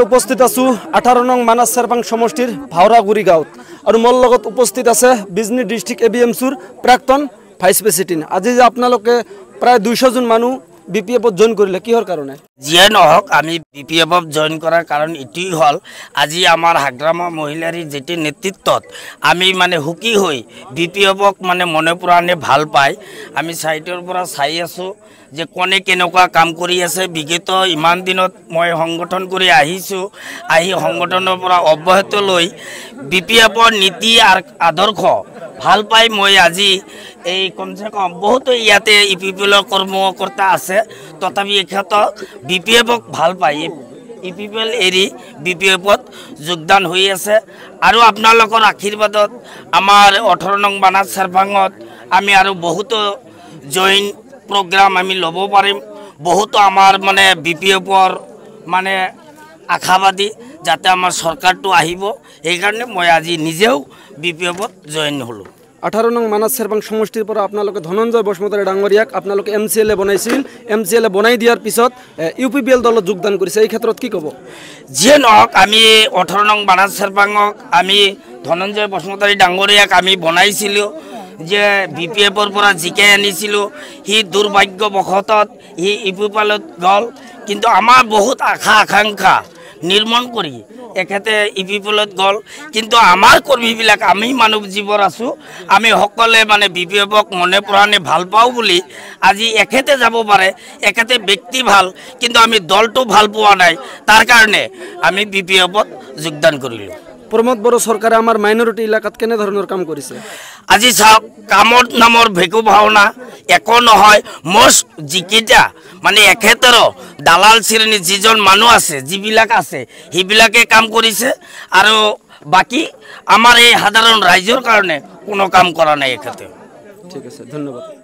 উপস্থিত আছো 18 নং মানাস চেৰপাং সমষ্টিৰ ভাওৰাগুৰি গাঁৱত আৰু মোৰ লগত উপস্থিত আছে বিজনী ডিস্ট্ৰিক্ট এবিএমচিৰ প্ৰাক্তন ভাইস প্ৰেসিডেন্ট। আজি যে আপোনালোকে প্ৰায় 200 জন মানুহ বিপিএফত জয়েন কৰিলে কিহৰ কাৰণে? যিয়ে নহওক আমি বিপিএফত জয়েন কৰাৰ কাৰণ এটাই হল আজি আমাৰ হাগ্ৰামা মহিলাৰ যেটি নেতৃত্বত আমি মানে হুকি হৈ বিপিএফক মানে মনে প্ৰাণে ভাল পাই আমি সাইটৰ পৰা চাই আছো যে কোনে কেনেকুৱা কাম কৰি আছে। বিগত ইমান দিনত মই সংগঠন কৰি আহিছো, আহি সংগঠনৰ পৰা অব্যাহত লৈ বিপিএফৰ নীতি আৰু আদৰ্শ ভাল পাই মই আজি এই কমসে কম বহুতো ইয়াতে ইপিপিএলৰ কৰ্মকৰ্তা আছে, তথাপি এখেত বিপিএফক ভাল পাই ইপিপিএল এৰি বিপিএফত যোগদান হৈ আছে। আৰু আপোনালোকৰ আশীৰ্বাদত আমাৰ 18 নং মানাস চেৰপাঙত আমি আৰু বহুতো জইন প্ৰগ্ৰাম আমি ল'ব পাৰিম। বহুতো আমাৰ মানে বিপিএফৰ মানে আশাবাদী যাতে আমাৰ চৰকাৰটো আহিব, সেইকাৰণে মই আজি নিজেও বিপিএফত জইন হলো। 18 নং মানাস চেৰপাং সমষ্টিৰ পৰা আপোনালোকে ধনঞ্জয় বসুমতাৰী ডাঙৰীয়াক আপোনালোকে এমচিএলএ বনাইছিল, এমচিএলএ বনাই দিয়াৰ পিছত ইউপিপিএল দলত যোগদান কৰিছে, এই ক্ষেত্ৰত কি ক'ব? যিয়ে নহওক আমি 18 নং মানাস চেৰপাঙক আমি ধনঞ্জয় বসুমতাৰী ডাঙৰীয়াক আমি বনাইছিলোঁ যে বিপিএফৰ পৰা জিকাই আনিছিলোঁ। সি দুৰ্ভাগ্যবশতঃ সি ইপিপিএলত গ'ল, কিন্তু আমাৰ বহুত আশা আকাংক্ষা নিৰ্মাণ কৰি এখেতে ইপিপিএলত গ'ল। কিন্তু আমাৰ কৰ্মীবিলাক আমি মানুহ যিবোৰ আছোঁ আমি সকলোৱে মানে বিপিএফক মনে প্ৰাণে ভাল পাওঁ বুলি আজি এখেতে যাব পাৰে। এখেতে ব্যক্তি ভাল, কিন্তু আমি দলটো ভাল পোৱা নাই, তাৰ কাৰণে আমি বিপিএফত যোগদান কৰিলোঁ। প্ৰমোদ বড়ো চৰকাৰে আমাৰ মাইনৰিটি এলেকাত কেনেধৰণৰ কাম কৰিছে? আজি চাওক, কামৰ নামৰ ভেকু ভাওনা একো নহয়। মষ্ট যিকেইটা মানে এখেতৰ দালাল শ্ৰেণী যিজন মানুহ আছে, যিবিলাক আছে সেইবিলাকে কাম কৰিছে, আৰু বাকী আমাৰ এই সাধাৰণ ৰাইজৰ কাৰণে কোনো কাম কৰা নাই এখেতে। ঠিক আছে, ধন্যবাদ।